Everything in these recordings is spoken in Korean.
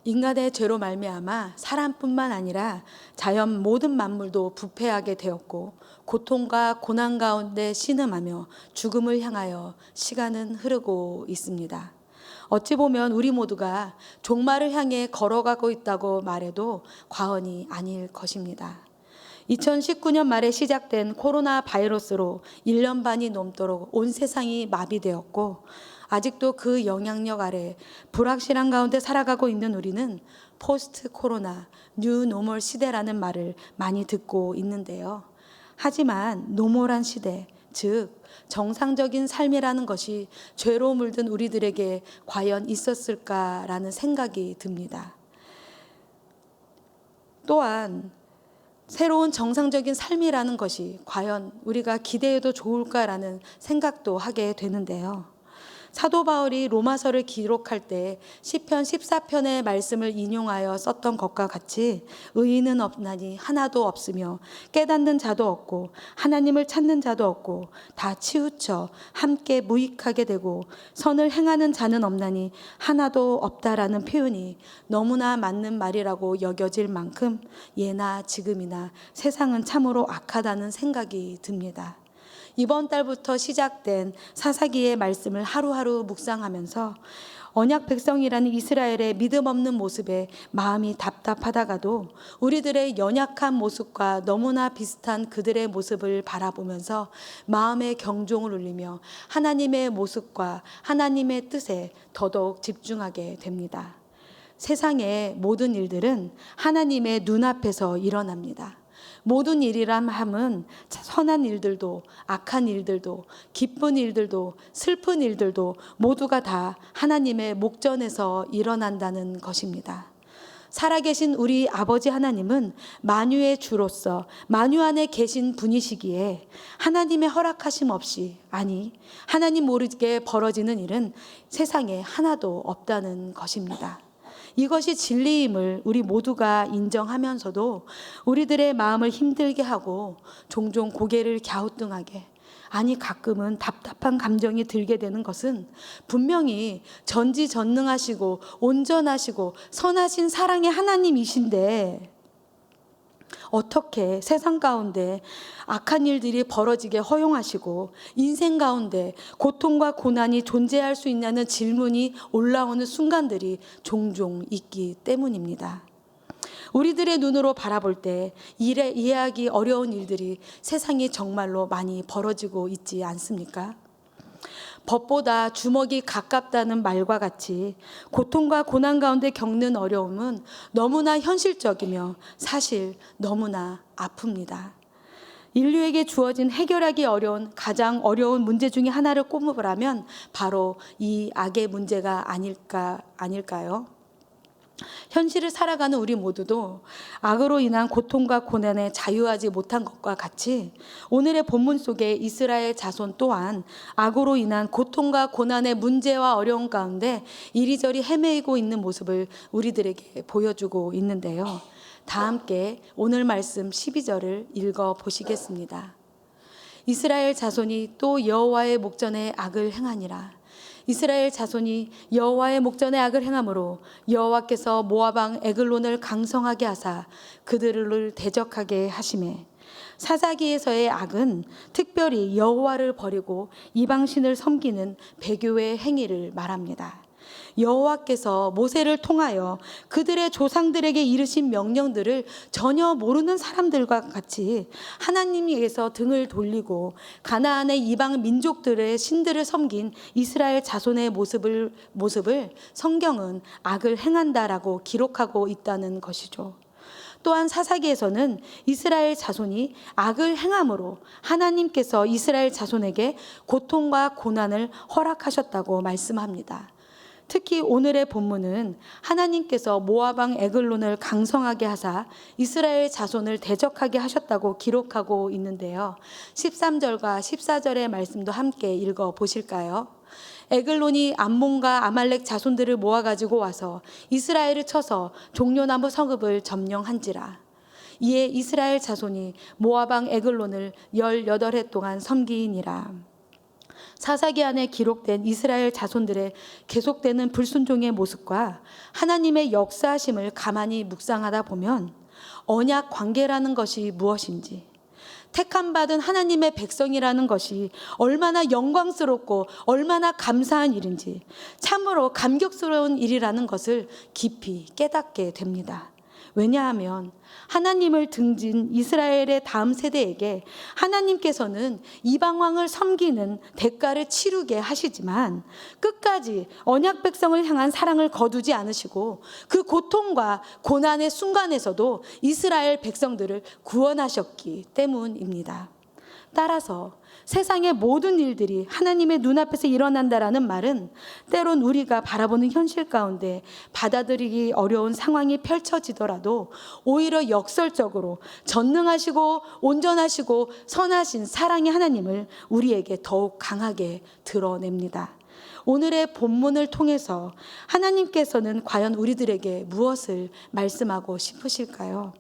인간의 죄로 말미암아 사람뿐만 아니라 자연 모든 만물도 부패하게 되었고 고통과 고난 가운데 신음하며 죽음을 향하여 시간은 흐르고 있습니다. 어찌 보면 우리 모두가 종말을 향해 걸어가고 있다고 말해도 과언이 아닐 것입니다. 2019년 말에 시작된 코로나 바이러스로 1년 반이 넘도록 온 세상이 마비되었고 아직도 그 영향력 아래 불확실한 가운데 살아가고 있는 우리는 포스트 코로나, 뉴 노멀 시대라는 말을 많이 듣고 있는데요. 하지만 노멀한 시대, 즉 정상적인 삶이라는 것이 죄로 물든 우리들에게 과연 있었을까라는 생각이 듭니다. 또한 새로운 정상적인 삶이라는 것이 과연 우리가 기대해도 좋을까라는 생각도 하게 되는데요. 사도 바울이 로마서를 기록할 때 시편 14편의 말씀을 인용하여 썼던 것과 같이 의인은 없나니 하나도 없으며 깨닫는 자도 없고 하나님을 찾는 자도 없고 다 치우쳐 함께 무익하게 되고 선을 행하는 자는 없나니 하나도 없다라는 표현이 너무나 맞는 말이라고 여겨질 만큼 예나 지금이나 세상은 참으로 악하다는 생각이 듭니다. 이번 달부터 시작된 사사기의 말씀을 하루하루 묵상하면서 언약 백성이라는 이스라엘의 믿음 없는 모습에 마음이 답답하다가도 우리들의 연약한 모습과 너무나 비슷한 그들의 모습을 바라보면서 마음의 경종을 울리며 하나님의 모습과 하나님의 뜻에 더더욱 집중하게 됩니다. 세상의 모든 일들은 하나님의 눈앞에서 일어납니다. 모든 일이란 함은 선한 일들도 악한 일들도 기쁜 일들도 슬픈 일들도 모두가 다 하나님의 목전에서 일어난다는 것입니다. 살아계신 우리 아버지 하나님은 만유의 주로서 만유 안에 계신 분이시기에 하나님의 허락하심 없이, 아니 하나님 모르게 벌어지는 일은 세상에 하나도 없다는 것입니다. 이것이 진리임을 우리 모두가 인정하면서도 우리들의 마음을 힘들게 하고 종종 고개를 갸우뚱하게, 아니 가끔은 답답한 감정이 들게 되는 것은 분명히 전지전능하시고 온전하시고 선하신 사랑의 하나님이신데 어떻게 세상 가운데 악한 일들이 벌어지게 허용하시고 인생 가운데 고통과 고난이 존재할 수 있냐는 질문이 올라오는 순간들이 종종 있기 때문입니다. 우리들의 눈으로 바라볼 때 이해하기 어려운 일들이 세상에 정말로 많이 벌어지고 있지 않습니까? 법보다 주먹이 가깝다는 말과 같이 고통과 고난 가운데 겪는 어려움은 너무나 현실적이며 사실 너무나 아픕니다. 인류에게 주어진 해결하기 어려운 가장 어려운 문제 중에 하나를 꼽으라면 바로 이 악의 문제가 아닐까요? 현실을 살아가는 우리 모두도 악으로 인한 고통과 고난에 자유하지 못한 것과 같이 오늘의 본문 속에 이스라엘 자손 또한 악으로 인한 고통과 고난의 문제와 어려움 가운데 이리저리 헤매이고 있는 모습을 우리들에게 보여주고 있는데요. 다 함께 오늘 말씀 12절을 읽어 보시겠습니다. 이스라엘 자손이 또 여호와의 목전에 악을 행하니라. 이스라엘 자손이 여호와의 목전에 악을 행함으로 여호와께서 모압 왕 에글론을 강성하게 하사 그들을 대적하게 하시매, 사사기에서의 악은 특별히 여호와를 버리고 이방신을 섬기는 배교의 행위를 말합니다. 여호와께서 모세를 통하여 그들의 조상들에게 이르신 명령들을 전혀 모르는 사람들과 같이 하나님에게서 등을 돌리고 가나안의 이방 민족들의 신들을 섬긴 이스라엘 자손의 모습을 성경은 악을 행한다라고 기록하고 있다는 것이죠. 또한 사사기에서는 이스라엘 자손이 악을 행함으로 하나님께서 이스라엘 자손에게 고통과 고난을 허락하셨다고 말씀합니다. 특히 오늘의 본문은 하나님께서 모압 왕 에글론을 강성하게 하사 이스라엘 자손을 대적하게 하셨다고 기록하고 있는데요. 13절과 14절의 말씀도 함께 읽어 보실까요? 에글론이 암몬과 아말렉 자손들을 모아가지고 와서 이스라엘을 쳐서 종려나무 성읍을 점령한지라. 이에 이스라엘 자손이 모압 왕 에글론을 18해 동안 섬기니라. 사사기 안에 기록된 이스라엘 자손들의 계속되는 불순종의 모습과 하나님의 역사하심을 가만히 묵상하다 보면 언약 관계라는 것이 무엇인지, 택함받은 하나님의 백성이라는 것이 얼마나 영광스럽고 얼마나 감사한 일인지, 참으로 감격스러운 일이라는 것을 깊이 깨닫게 됩니다. 왜냐하면 하나님을 등진 이스라엘의 다음 세대에게 하나님께서는 이방 왕을 섬기는 대가를 치르게 하시지만 끝까지 언약 백성을 향한 사랑을 거두지 않으시고 그 고통과 고난의 순간에서도 이스라엘 백성들을 구원하셨기 때문입니다. 따라서 세상의 모든 일들이 하나님의 눈앞에서 일어난다라는 말은 때론 우리가 바라보는 현실 가운데 받아들이기 어려운 상황이 펼쳐지더라도 오히려 역설적으로 전능하시고 온전하시고 선하신 사랑의 하나님을 우리에게 더욱 강하게 드러냅니다. 오늘의 본문을 통해서 하나님께서는 과연 우리들에게 무엇을 말씀하고 싶으실까요?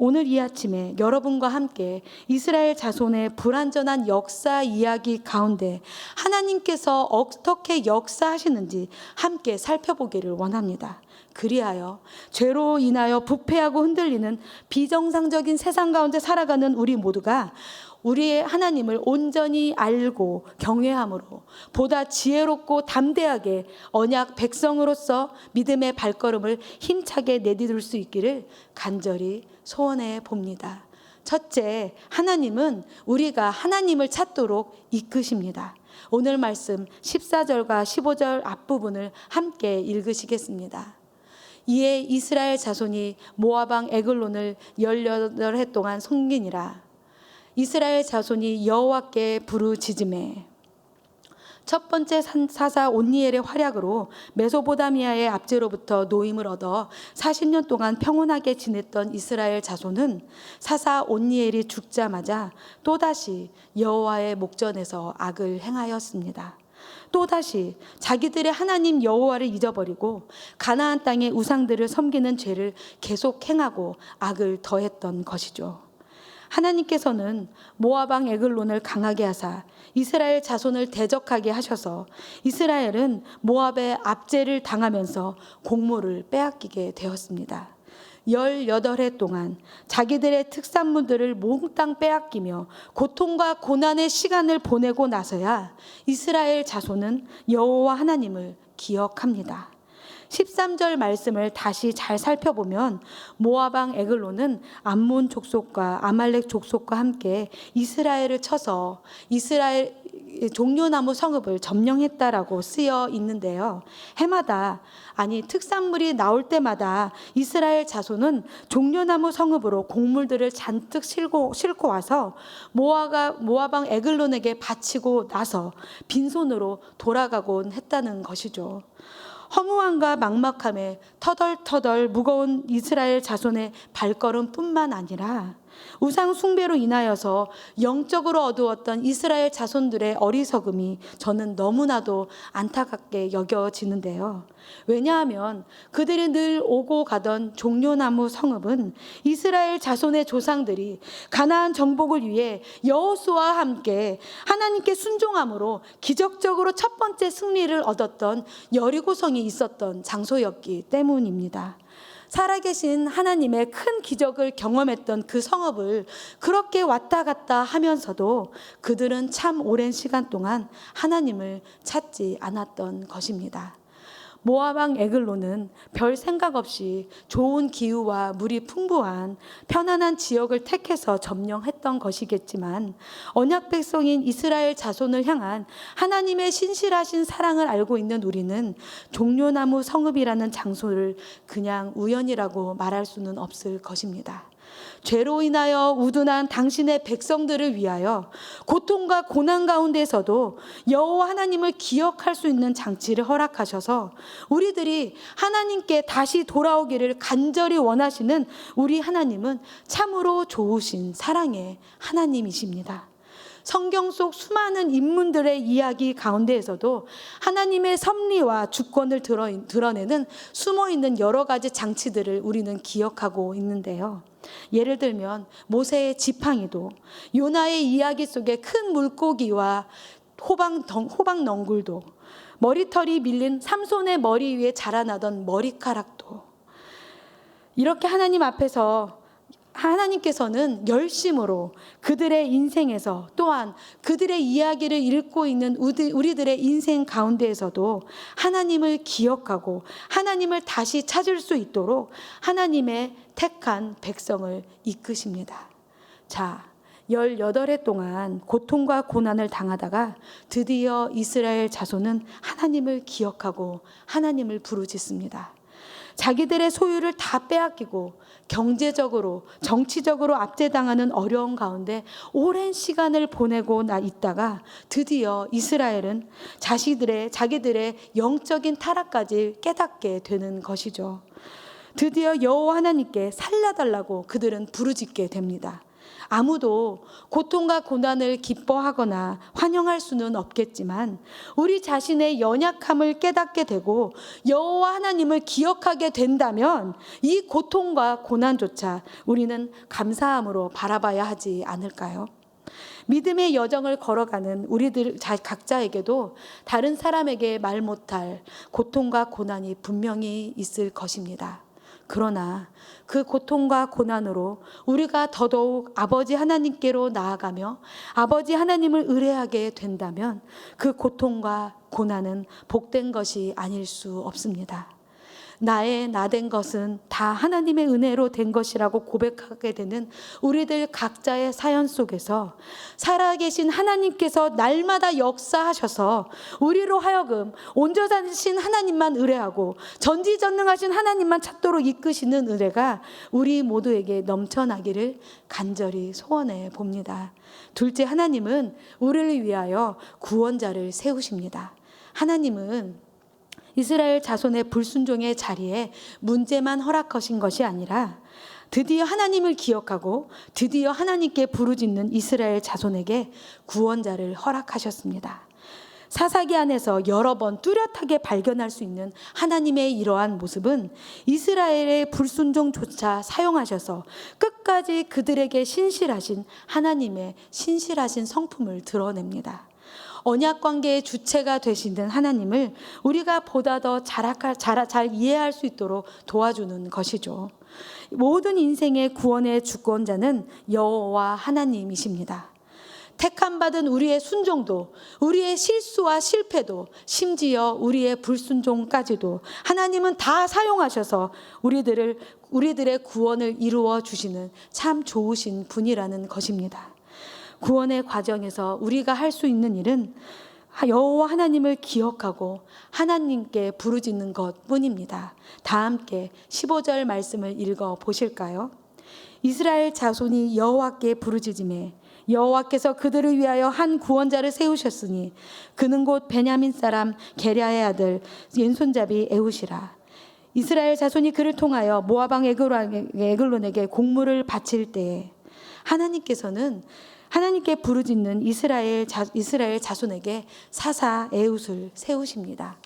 오늘 이 아침에 여러분과 함께 이스라엘 자손의 불완전한 역사 이야기 가운데 하나님께서 어떻게 역사하시는지 함께 살펴보기를 원합니다. 그리하여 죄로 인하여 부패하고 흔들리는 비정상적인 세상 가운데 살아가는 우리 모두가 우리의 하나님을 온전히 알고 경외함으로 보다 지혜롭고 담대하게 언약 백성으로서 믿음의 발걸음을 힘차게 내디딜 수 있기를 간절히 소원해 봅니다. 첫째, 하나님은 우리가 하나님을 찾도록 이끄십니다. 오늘 말씀 14절과 15절 앞부분을 함께 읽으시겠습니다. 이에 이스라엘 자손이 모압 왕 에글론을 18해 동안 섬기니라. 이스라엘 자손이 여호와께 부르짖음에 첫 번째 사사 온니엘의 활약으로 메소포타미아의 압제로부터 노임을 얻어 40년 동안 평온하게 지냈던 이스라엘 자손은 사사 온니엘이 죽자마자 또다시 여호와의 목전에서 악을 행하였습니다. 또다시 자기들의 하나님 여호와를 잊어버리고 가나안 땅의 우상들을 섬기는 죄를 계속 행하고 악을 더했던 것이죠. 하나님께서는 모압 왕 에글론을 강하게 하사 이스라엘 자손을 대적하게 하셔서 이스라엘은 모압의 압제를 당하면서 곡물을 빼앗기게 되었습니다. 18해 동안 자기들의 특산물들을 몽땅 빼앗기며 고통과 고난의 시간을 보내고 나서야 이스라엘 자손은 여호와 하나님을 기억합니다. 13절 말씀을 다시 잘 살펴보면 모압 왕 에글론은 암몬 족속과 아말렉 족속과 함께 이스라엘을 쳐서 이스라엘 종려나무 성읍을 점령했다라고 쓰여 있는데요. 해마다 특산물이 나올 때마다 이스라엘 자손은 종려나무 성읍으로 곡물들을 잔뜩 싣고 와서 모압 왕 에글론에게 바치고 나서 빈손으로 돌아가곤 했다는 것이죠. 허무함과 막막함에 터덜터덜 무거운 이스라엘 자손의 발걸음뿐만 아니라 우상 숭배로 인하여서 영적으로 어두웠던 이스라엘 자손들의 어리석음이 저는 너무나도 안타깝게 여겨지는데요. 왜냐하면 그들이 늘 오고 가던 종려나무 성읍은 이스라엘 자손의 조상들이 가나안 정복을 위해 여호수아와 함께 하나님께 순종함으로 기적적으로 첫 번째 승리를 얻었던 여리고성이 있었던 장소였기 때문입니다. 살아계신 하나님의 큰 기적을 경험했던 그 성읍을 그렇게 왔다 갔다 하면서도 그들은 참 오랜 시간 동안 하나님을 찾지 않았던 것입니다. 모압 왕 에글론은 별 생각 없이 좋은 기후와 물이 풍부한 편안한 지역을 택해서 점령했던 것이겠지만 언약 백성인 이스라엘 자손을 향한 하나님의 신실하신 사랑을 알고 있는 우리는 종려나무 성읍이라는 장소를 그냥 우연이라고 말할 수는 없을 것입니다. 죄로 인하여 우둔한 당신의 백성들을 위하여 고통과 고난 가운데서도 여호와 하나님을 기억할 수 있는 장치를 허락하셔서 우리들이 하나님께 다시 돌아오기를 간절히 원하시는 우리 하나님은 참으로 좋으신 사랑의 하나님이십니다. 성경 속 수많은 인물들의 이야기 가운데에서도 하나님의 섭리와 주권을 드러내는 숨어있는 여러 가지 장치들을 우리는 기억하고 있는데요. 예를 들면 모세의 지팡이도 요나의 이야기 속에 큰 물고기와 호박 넝굴도, 머리털이 밀린 삼손의 머리 위에 자라나던 머리카락도, 이렇게 하나님 앞에서 하나님께서는 열심으로 그들의 인생에서, 또한 그들의 이야기를 읽고 있는 우리들의 인생 가운데에서도 하나님을 기억하고 하나님을 다시 찾을 수 있도록 하나님의 택한 백성을 이끄십니다. 자, 18해 동안 고통과 고난을 당하다가 드디어 이스라엘 자손은 하나님을 기억하고 하나님을 부르짖습니다. 자기들의 소유를 다 빼앗기고 경제적으로, 정치적으로 압제당하는 어려운 가운데 오랜 시간을 보내고 있다가 드디어 이스라엘은 자기들의 영적인 타락까지 깨닫게 되는 것이죠. 드디어 여호와 하나님께 살려달라고 그들은 부르짖게 됩니다. 아무도 고통과 고난을 기뻐하거나 환영할 수는 없겠지만 우리 자신의 연약함을 깨닫게 되고 여호와 하나님을 기억하게 된다면 이 고통과 고난조차 우리는 감사함으로 바라봐야 하지 않을까요? 믿음의 여정을 걸어가는 우리들 각자에게도 다른 사람에게 말 못할 고통과 고난이 분명히 있을 것입니다. 그러나 그 고통과 고난으로 우리가 더더욱 아버지 하나님께로 나아가며 아버지 하나님을 의뢰하게 된다면 그 고통과 고난은 복된 것이 아닐 수 없습니다. 나의 나된 것은 다 하나님의 은혜로 된 것이라고 고백하게 되는 우리들 각자의 사연 속에서 살아계신 하나님께서 날마다 역사하셔서 우리로 하여금 온전하신 하나님만 의뢰하고 전지전능하신 하나님만 찾도록 이끄시는 은혜가 우리 모두에게 넘쳐나기를 간절히 소원해 봅니다. 둘째, 하나님은 우리를 위하여 구원자를 세우십니다. 하나님은 이스라엘 자손의 불순종의 자리에 문제만 허락하신 것이 아니라 드디어 하나님을 기억하고 드디어 하나님께 부르짖는 이스라엘 자손에게 구원자를 허락하셨습니다. 사사기 안에서 여러 번 뚜렷하게 발견할 수 있는 하나님의 이러한 모습은 이스라엘의 불순종조차 사용하셔서 끝까지 그들에게 신실하신 하나님의 신실하신 성품을 드러냅니다. 언약 관계의 주체가 되시는 하나님을 우리가 보다 더 잘 이해할 수 있도록 도와주는 것이죠. 모든 인생의 구원의 주권자는 여호와 하나님이십니다. 택함받은 우리의 순종도, 우리의 실수와 실패도, 심지어 우리의 불순종까지도 하나님은 다 사용하셔서 우리들의 구원을 이루어 주시는 참 좋으신 분이라는 것입니다. 구원의 과정에서 우리가 할 수 있는 일은 여호와 하나님을 기억하고 하나님께 부르짖는 것뿐입니다. 다 함께 15절 말씀을 읽어 보실까요? 이스라엘 자손이 여호와께 부르짖으매 여호와께서 그들을 위하여 한 구원자를 세우셨으니 그는 곧 베냐민 사람 게랴의 아들 왼손잡이 에훗이라. 이스라엘 자손이 그를 통하여 모압 왕 에글론에게 공물을 바칠 때에 하나님께서는 하나님께 부르짖는 이스라엘 자손에게 사사 에훗을 세우십니다.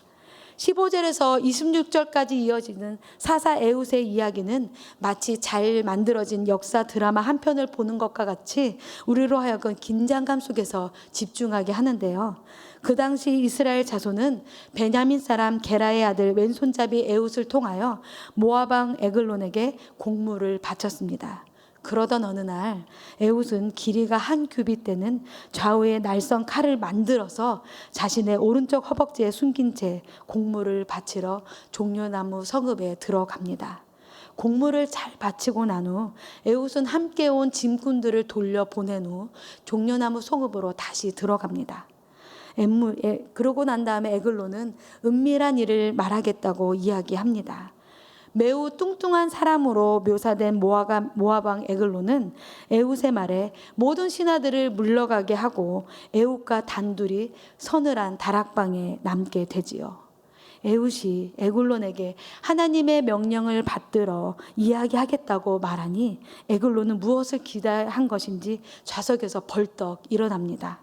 15절에서 26절까지 이어지는 사사 에훗의 이야기는 마치 잘 만들어진 역사 드라마 한 편을 보는 것과 같이 우리로 하여금 긴장감 속에서 집중하게 하는데요. 그 당시 이스라엘 자손은 베냐민 사람 게라의 아들 왼손잡이 에훗을 통하여 모압 왕 에글론에게 공물을 바쳤습니다. 그러던 어느 날 에훗은 길이가 한 규빗 되는 좌우의 날선 칼을 만들어서 자신의 오른쪽 허벅지에 숨긴 채 공물을 바치러 종려나무 성읍에 들어갑니다. 공물을 잘 바치고 난 후 에훗은 함께 온 짐꾼들을 돌려보낸 후 종려나무 성읍으로 다시 들어갑니다. 그러고 난 다음에 에글론은 은밀한 일을 말하겠다고 이야기합니다. 매우 뚱뚱한 사람으로 묘사된 모압 왕 에글론은 에훗의 말에 모든 신하들을 물러가게 하고 에훗과 단둘이 서늘한 다락방에 남게 되지요. 에훗이 에글론에게 하나님의 명령을 받들어 이야기하겠다고 말하니 에글론은 무엇을 기대한 것인지 좌석에서 벌떡 일어납니다.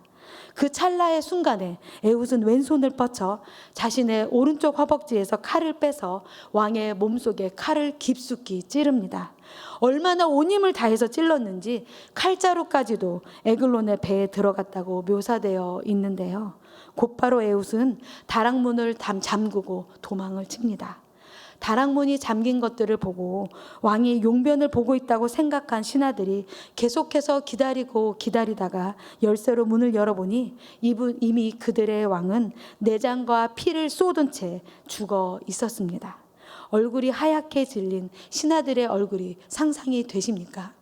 그 찰나의 순간에 에훗은 왼손을 뻗쳐 자신의 오른쪽 허벅지에서 칼을 빼서 왕의 몸속에 칼을 깊숙이 찌릅니다. 얼마나 온 힘을 다해서 찔렀는지 칼자루까지도 에글론의 배에 들어갔다고 묘사되어 있는데요. 곧바로 에훗은 다락문을 잠그고 도망을 칩니다. 다락문이 잠긴 것들을 보고 왕이 용변을 보고 있다고 생각한 신하들이 계속해서 기다리다가 열쇠로 문을 열어보니 이미 그들의 왕은 내장과 피를 쏟은 채 죽어 있었습니다. 얼굴이 하얗게 질린 신하들의 얼굴이 상상이 되십니까?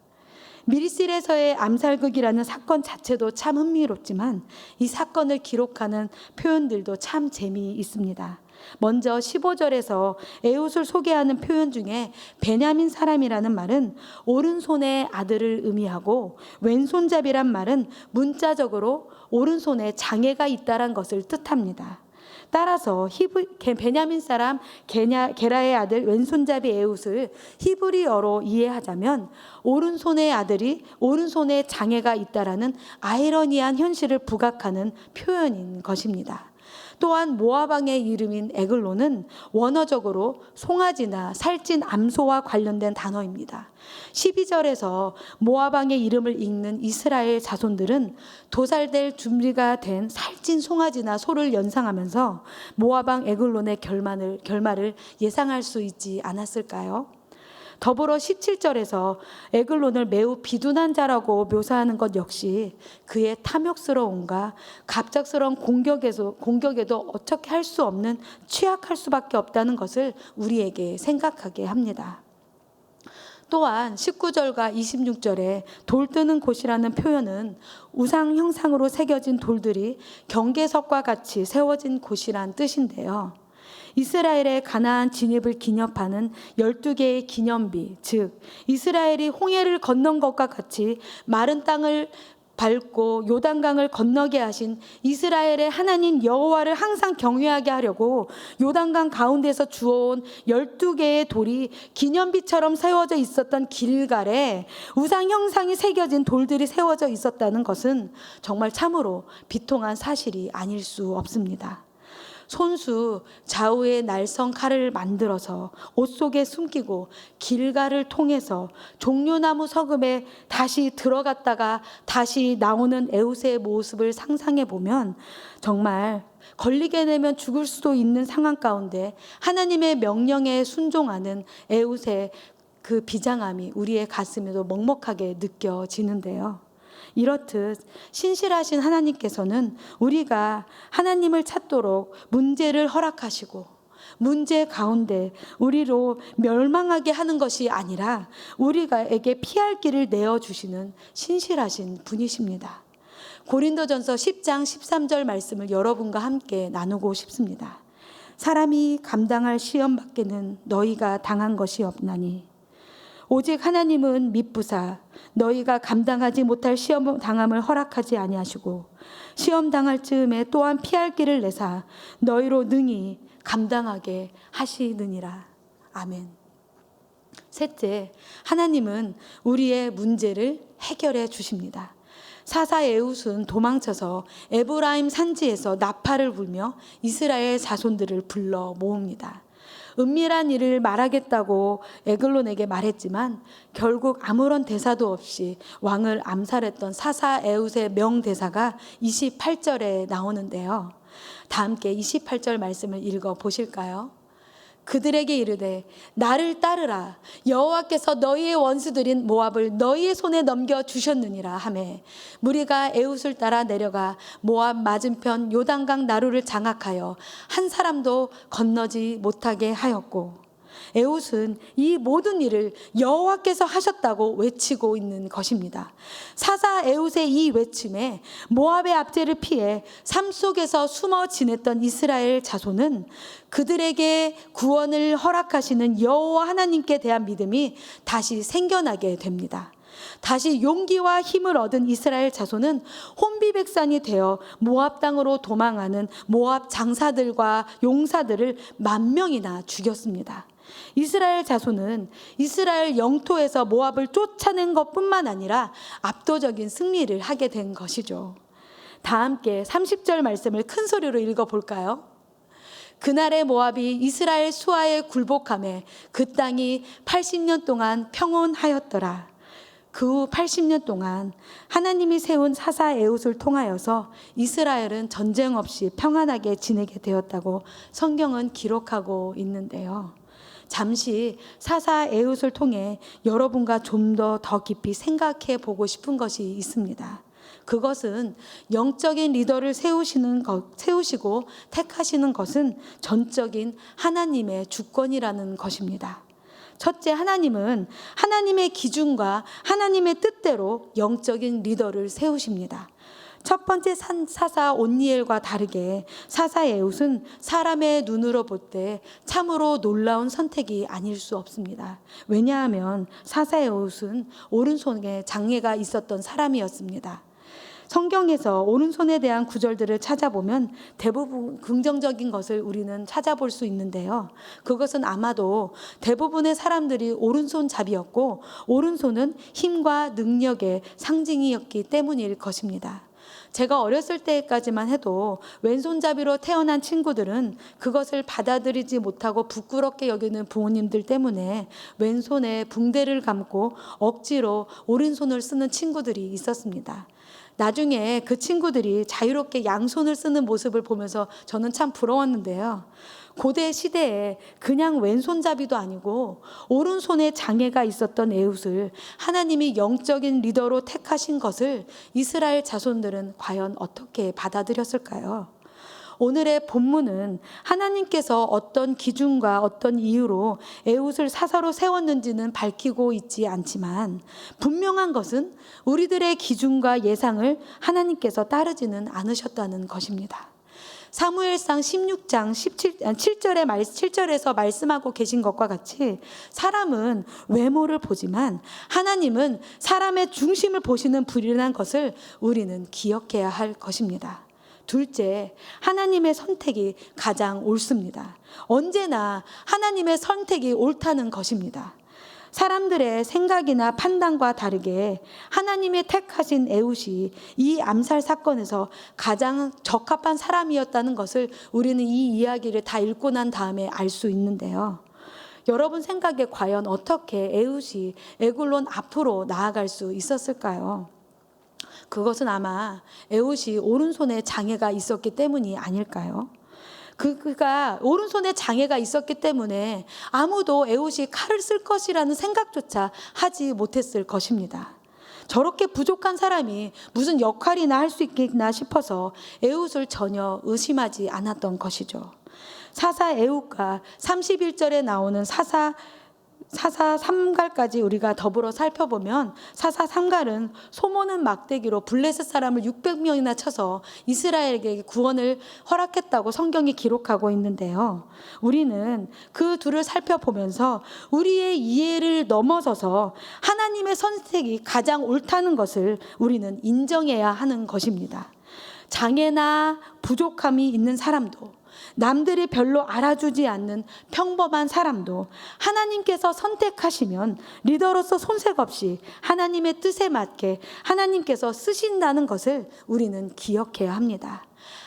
밀실에서의 암살극이라는 사건 자체도 참 흥미롭지만 이 사건을 기록하는 표현들도 참 재미있습니다. 먼저 15절에서 에훗을 소개하는 표현 중에 베냐민 사람이라는 말은 오른손의 아들을 의미하고 왼손잡이란 말은 문자적으로 오른손에 장애가 있다는 것을 뜻합니다. 따라서 베냐민 사람 게라의 아들 왼손잡이 에훗을 히브리어로 이해하자면 오른손의 아들이 오른손에 장애가 있다라는 아이러니한 현실을 부각하는 표현인 것입니다. 또한 모압 왕의 이름인 에글론은 원어적으로 송아지나 살찐 암소와 관련된 단어입니다. 12절에서 모압 왕의 이름을 읽는 이스라엘 자손들은 도살될 준비가 된 살찐 송아지나 소를 연상하면서 모압 왕 에글론의 결말을 예상할 수 있지 않았을까요? 더불어 17절에서 에글론을 매우 비둔한 자라고 묘사하는 것 역시 그의 탐욕스러움과 갑작스러운 공격에도 어떻게 할 수 없는 취약할 수밖에 없다는 것을 우리에게 생각하게 합니다. 또한 19절과 26절에 돌 뜨는 곳이라는 표현은 우상 형상으로 새겨진 돌들이 경계석과 같이 세워진 곳이란 뜻인데요. 이스라엘의 가나안 진입을 기념하는 12개의 기념비, 즉 이스라엘이 홍해를 건넌 것과 같이 마른 땅을 밟고 요단강을 건너게 하신 이스라엘의 하나님 여호와를 항상 경외하게 하려고 요단강 가운데서 주워온 12개의 돌이 기념비처럼 세워져 있었던 길갈에 우상 형상이 새겨진 돌들이 세워져 있었다는 것은 정말 참으로 비통한 사실이 아닐 수 없습니다. 손수 좌우에 날성 칼을 만들어서 옷 속에 숨기고 길갈을 통해서 종려나무 서금에 다시 들어갔다가 다시 나오는 에훗의 모습을 상상해 보면 정말 걸리게 되면 죽을 수도 있는 상황 가운데 하나님의 명령에 순종하는 에훗의 그 비장함이 우리의 가슴에도 먹먹하게 느껴지는데요. 이렇듯 신실하신 하나님께서는 우리가 하나님을 찾도록 문제를 허락하시고 문제 가운데 우리로 멸망하게 하는 것이 아니라 우리가에게 피할 길을 내어주시는 신실하신 분이십니다. 고린도전서 10장 13절 말씀을 여러분과 함께 나누고 싶습니다. 사람이 감당할 시험 밖에는 너희가 당한 것이 없나니 오직 하나님은 미쁘사 너희가 감당하지 못할 시험 당함을 허락하지 아니하시고 시험 당할 즈음에 또한 피할 길을 내사 너희로 능히 감당하게 하시느니라. 아멘. 셋째, 하나님은 우리의 문제를 해결해 주십니다. 사사 에훗은 도망쳐서 에브라임 산지에서 나팔을 불며 이스라엘 자손들을 불러 모읍니다. 은밀한 일을 말하겠다고 에글론에게 말했지만 결국 아무런 대사도 없이 왕을 암살했던 사사 에훗의 명대사가 28절에 나오는데요. 다 함께 28절 말씀을 읽어 보실까요? 그들에게 이르되 나를 따르라. 여호와께서 너희의 원수들인 모압을 너희의 손에 넘겨 주셨느니라 하매 무리가 에훗을 따라 내려가 모압 맞은편 요단강 나루를 장악하여 한 사람도 건너지 못하게 하였고 에훗은 이 모든 일을 여호와께서 하셨다고 외치고 있는 것입니다. 사사 에훗의 이 외침에 모압의 압제를 피해 삶 속에서 숨어 지냈던 이스라엘 자손은 그들에게 구원을 허락하시는 여호와 하나님께 대한 믿음이 다시 생겨나게 됩니다. 다시 용기와 힘을 얻은 이스라엘 자손은 혼비백산이 되어 모압 땅으로 도망하는 모압 장사들과 용사들을 10,000명이나 죽였습니다. 이스라엘 자손은 이스라엘 영토에서 모압을 쫓아낸 것뿐만 아니라 압도적인 승리를 하게 된 것이죠. 다 함께 30절 말씀을 큰 소리로 읽어볼까요? 그날의 모압이 이스라엘 수하에 굴복하매 그 땅이 80년 동안 평온하였더라. 그 후 80년 동안 하나님이 세운 사사 에훗을 통하여서 이스라엘은 전쟁 없이 평안하게 지내게 되었다고 성경은 기록하고 있는데요. 잠시 사사 에훗을 통해 여러분과 좀 더 깊이 생각해 보고 싶은 것이 있습니다. 그것은 영적인 리더를 세우시고 택하시는 것은 전적인 하나님의 주권이라는 것입니다. 첫째, 하나님은 하나님의 기준과 하나님의 뜻대로 영적인 리더를 세우십니다. 첫 번째 사사 온니엘과 다르게 사사 에훗은 사람의 눈으로 볼 때 참으로 놀라운 선택이 아닐 수 없습니다. 왜냐하면 사사 에훗은 오른손에 장애가 있었던 사람이었습니다. 성경에서 오른손에 대한 구절들을 찾아보면 대부분 긍정적인 것을 우리는 찾아볼 수 있는데요. 그것은 아마도 대부분의 사람들이 오른손잡이였고 오른손은 힘과 능력의 상징이었기 때문일 것입니다. 제가 어렸을 때까지만 해도 왼손잡이로 태어난 친구들은 그것을 받아들이지 못하고 부끄럽게 여기는 부모님들 때문에 왼손에 붕대를 감고 억지로 오른손을 쓰는 친구들이 있었습니다. 나중에 그 친구들이 자유롭게 양손을 쓰는 모습을 보면서 저는 참 부러웠는데요. 고대 시대에 그냥 왼손잡이도 아니고 오른손에 장애가 있었던 에훗을 하나님이 영적인 리더로 택하신 것을 이스라엘 자손들은 과연 어떻게 받아들였을까요? 오늘의 본문은 하나님께서 어떤 기준과 어떤 이유로 에훗을 사사로 세웠는지는 밝히고 있지 않지만 분명한 것은 우리들의 기준과 예상을 하나님께서 따르지는 않으셨다는 것입니다. 사무엘상 16장 7절에서 말씀하고 계신 것과 같이 사람은 외모를 보지만 하나님은 사람의 중심을 보시는 분이라는 것을 우리는 기억해야 할 것입니다. 둘째, 하나님의 선택이 가장 옳습니다. 언제나 하나님의 선택이 옳다는 것입니다. 사람들의 생각이나 판단과 다르게 하나님의 택하신 에훗이 이 암살 사건에서 가장 적합한 사람이었다는 것을 우리는 이 이야기를 다 읽고 난 다음에 알 수 있는데요. 여러분 생각에 과연 어떻게 에훗이 에굴론 앞으로 나아갈 수 있었을까요? 그것은 아마 에훗이 오른손에 장애가 있었기 때문이 아닐까요? 그가 오른손에 장애가 있었기 때문에 아무도 에훗이 칼을 쓸 것이라는 생각조차 하지 못했을 것입니다. 저렇게 부족한 사람이 무슨 역할이나 할 수 있겠나 싶어서 에훗을 전혀 의심하지 않았던 것이죠. 사사 에훗과 31절에 나오는 사사 3갈까지 우리가 더불어 살펴보면 사사 3갈은 소모는 막대기로 블레셋 사람을 600명이나 쳐서 이스라엘에게 구원을 허락했다고 성경이 기록하고 있는데요. 우리는 그 둘을 살펴보면서 우리의 이해를 넘어서서 하나님의 선택이 가장 옳다는 것을 우리는 인정해야 하는 것입니다. 장애나 부족함이 있는 사람도 남들이 별로 알아주지 않는 평범한 사람도 하나님께서 선택하시면 리더로서 손색 없이 하나님의 뜻에 맞게 하나님께서 쓰신다는 것을 우리는 기억해야 합니다.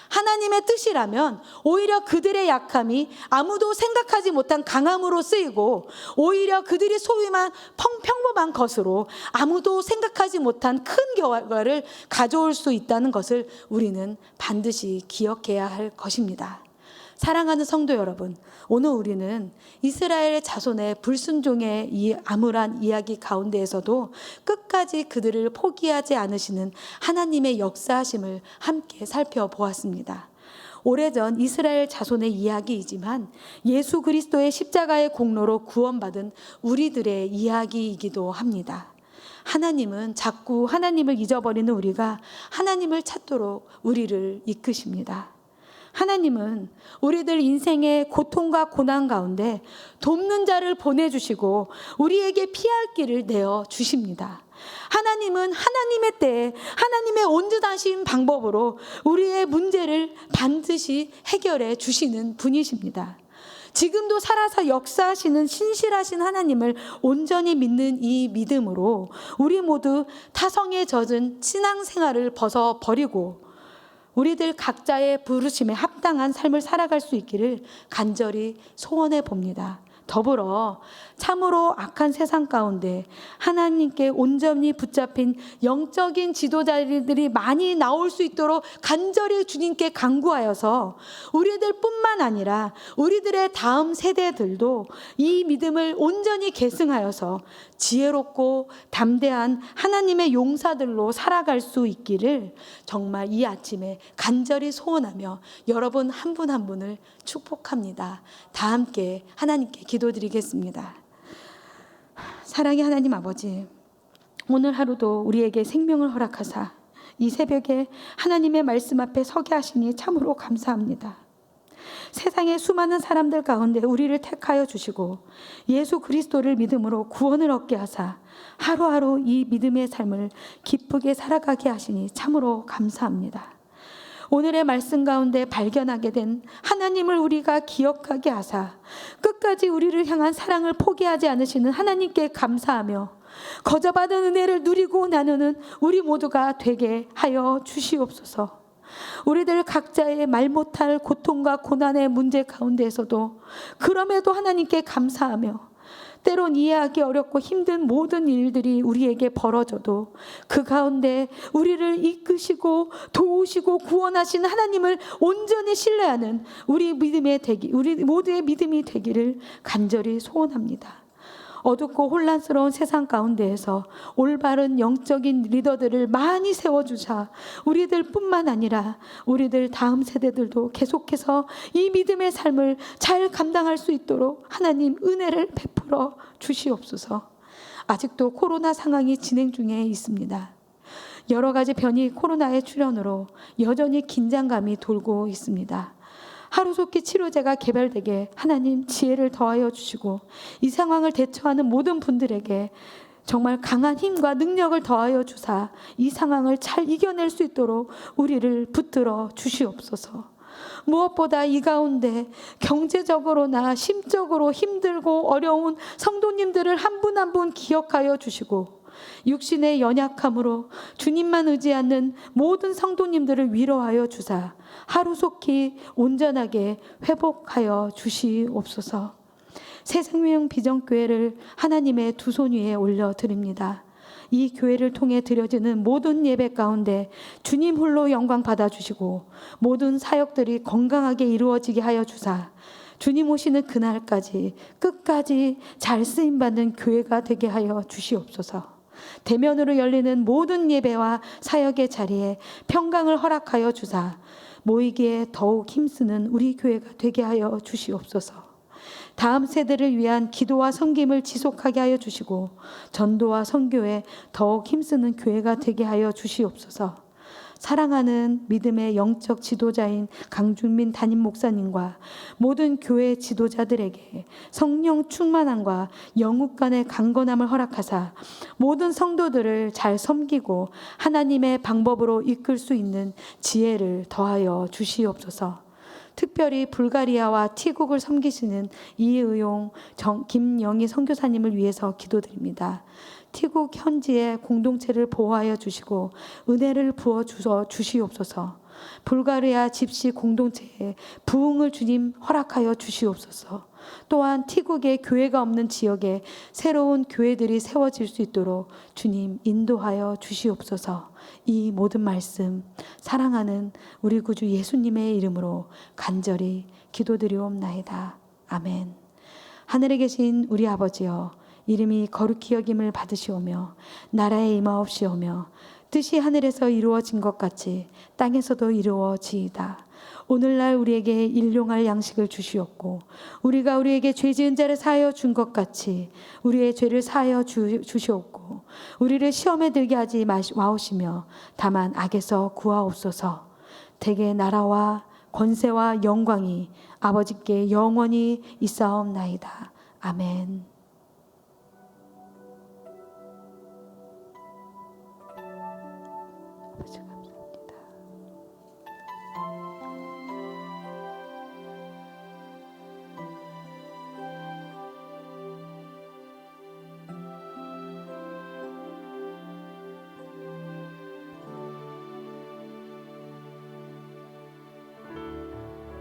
하나님의 뜻이라면 오히려 그들의 약함이 아무도 생각하지 못한 강함으로 쓰이고 오히려 그들이 소유한 평범한 것으로 아무도 생각하지 못한 큰 결과를 가져올 수 있다는 것을 우리는 반드시 기억해야 할 것입니다. 사랑하는 성도 여러분, 오늘 우리는 이스라엘의 자손의 불순종의 이 암울한 이야기 가운데에서도 끝까지 그들을 포기하지 않으시는 하나님의 역사하심을 함께 살펴보았습니다. 오래전 이스라엘 자손의 이야기이지만 예수 그리스도의 십자가의 공로로 구원받은 우리들의 이야기이기도 합니다. 하나님은 자꾸 하나님을 잊어버리는 우리가 하나님을 찾도록 우리를 이끄십니다. 하나님은 우리들 인생의 고통과 고난 가운데 돕는 자를 보내주시고 우리에게 피할 길을 내어주십니다. 하나님은 하나님의 때에 하나님의 온전하신 방법으로 우리의 문제를 반드시 해결해 주시는 분이십니다. 지금도 살아서 역사하시는 신실하신 하나님을 온전히 믿는 이 믿음으로 우리 모두 타성에 젖은 신앙생활을 벗어버리고 우리들 각자의 부르심에 합당한 삶을 살아갈 수 있기를 간절히 소원해 봅니다. 더불어 참으로 악한 세상 가운데 하나님께 온전히 붙잡힌 영적인 지도자들이 많이 나올 수 있도록 간절히 주님께 간구하여서 우리들 뿐만 아니라 우리들의 다음 세대들도 이 믿음을 온전히 계승하여서 지혜롭고 담대한 하나님의 용사들로 살아갈 수 있기를 정말 이 아침에 간절히 소원하며 여러분 한 분 한 분을 축복합니다. 다 함께 하나님께 기도드리겠습니다. 사랑의 하나님 아버지, 오늘 하루도 우리에게 생명을 허락하사 이 새벽에 하나님의 말씀 앞에 서게 하시니 참으로 감사합니다. 세상의 수많은 사람들 가운데 우리를 택하여 주시고 예수 그리스도를 믿음으로 구원을 얻게 하사 하루하루 이 믿음의 삶을 기쁘게 살아가게 하시니 참으로 감사합니다. 오늘의 말씀 가운데 발견하게 된 하나님을 우리가 기억하게 하사 끝까지 우리를 향한 사랑을 포기하지 않으시는 하나님께 감사하며 거저받은 은혜를 누리고 나누는 우리 모두가 되게 하여 주시옵소서. 우리들 각자의 말 못할 고통과 고난의 문제 가운데에서도 그럼에도 하나님께 감사하며 때론 이해하기 어렵고 힘든 모든 일들이 우리에게 벌어져도 그 가운데 우리를 이끄시고 도우시고 구원하신 하나님을 온전히 신뢰하는 우리 모두의 믿음이 되기를 간절히 소원합니다. 어둡고 혼란스러운 세상 가운데에서 올바른 영적인 리더들을 많이 세워주사 우리들 뿐만 아니라 우리들 다음 세대들도 계속해서 이 믿음의 삶을 잘 감당할 수 있도록 하나님 은혜를 베풀어 주시옵소서. 아직도 코로나 상황이 진행 중에 있습니다. 여러 가지 변이 코로나의 출현으로 여전히 긴장감이 돌고 있습니다. 하루속히 치료제가 개발되게 하나님 지혜를 더하여 주시고 이 상황을 대처하는 모든 분들에게 정말 강한 힘과 능력을 더하여 주사 이 상황을 잘 이겨낼 수 있도록 우리를 붙들어 주시옵소서. 무엇보다 이 가운데 경제적으로나 심적으로 힘들고 어려운 성도님들을 한 분 한 분 기억하여 주시고 육신의 연약함으로 주님만 의지하는 모든 성도님들을 위로하여 주사 하루속히 온전하게 회복하여 주시옵소서. 새생명 비전교회를 하나님의 두 손 위에 올려드립니다. 이 교회를 통해 드려지는 모든 예배 가운데 주님 홀로 영광 받아주시고 모든 사역들이 건강하게 이루어지게 하여 주사 주님 오시는 그날까지 끝까지 잘 쓰임받는 교회가 되게 하여 주시옵소서. 대면으로 열리는 모든 예배와 사역의 자리에 평강을 허락하여 주사 모이기에 더욱 힘쓰는 우리 교회가 되게 하여 주시옵소서. 다음 세대를 위한 기도와 섬김을 지속하게 하여 주시고 전도와 선교에 더욱 힘쓰는 교회가 되게 하여 주시옵소서. 사랑하는 믿음의 영적 지도자인 강준민 담임 목사님과 모든 교회 지도자들에게 성령 충만함과 영육 간의 강건함을 허락하사 모든 성도들을 잘 섬기고 하나님의 방법으로 이끌 수 있는 지혜를 더하여 주시옵소서. 특별히 불가리아와 티국을 섬기시는 이의용 김영희 선교사님을 위해서 기도드립니다. 티국 현지의 공동체를 보호하여 주시고 은혜를 부어 주시옵소서. 불가리아 집시 공동체에 부흥을 주님 허락하여 주시옵소서. 또한 티국의 교회가 없는 지역에 새로운 교회들이 세워질 수 있도록 주님 인도하여 주시옵소서. 이 모든 말씀 사랑하는 우리 구주 예수님의 이름으로 간절히 기도드리옵나이다. 아멘. 하늘에 계신 우리 아버지여, 이름이 거룩히 여김을 받으시오며 나라에 임하옵시오며 뜻이 하늘에서 이루어진 것 같이 땅에서도 이루어지이다. 오늘날 우리에게 일용할 양식을 주시옵고 우리가 우리에게 죄 지은 자를 사하여 준 것 같이 우리의 죄를 사하여 주시옵고 우리를 시험에 들게 하지 마옵시며 다만 악에서 구하옵소서. 대개 나라와 권세와 영광이 아버지께 영원히 있사옵나이다. 아멘. 아버지가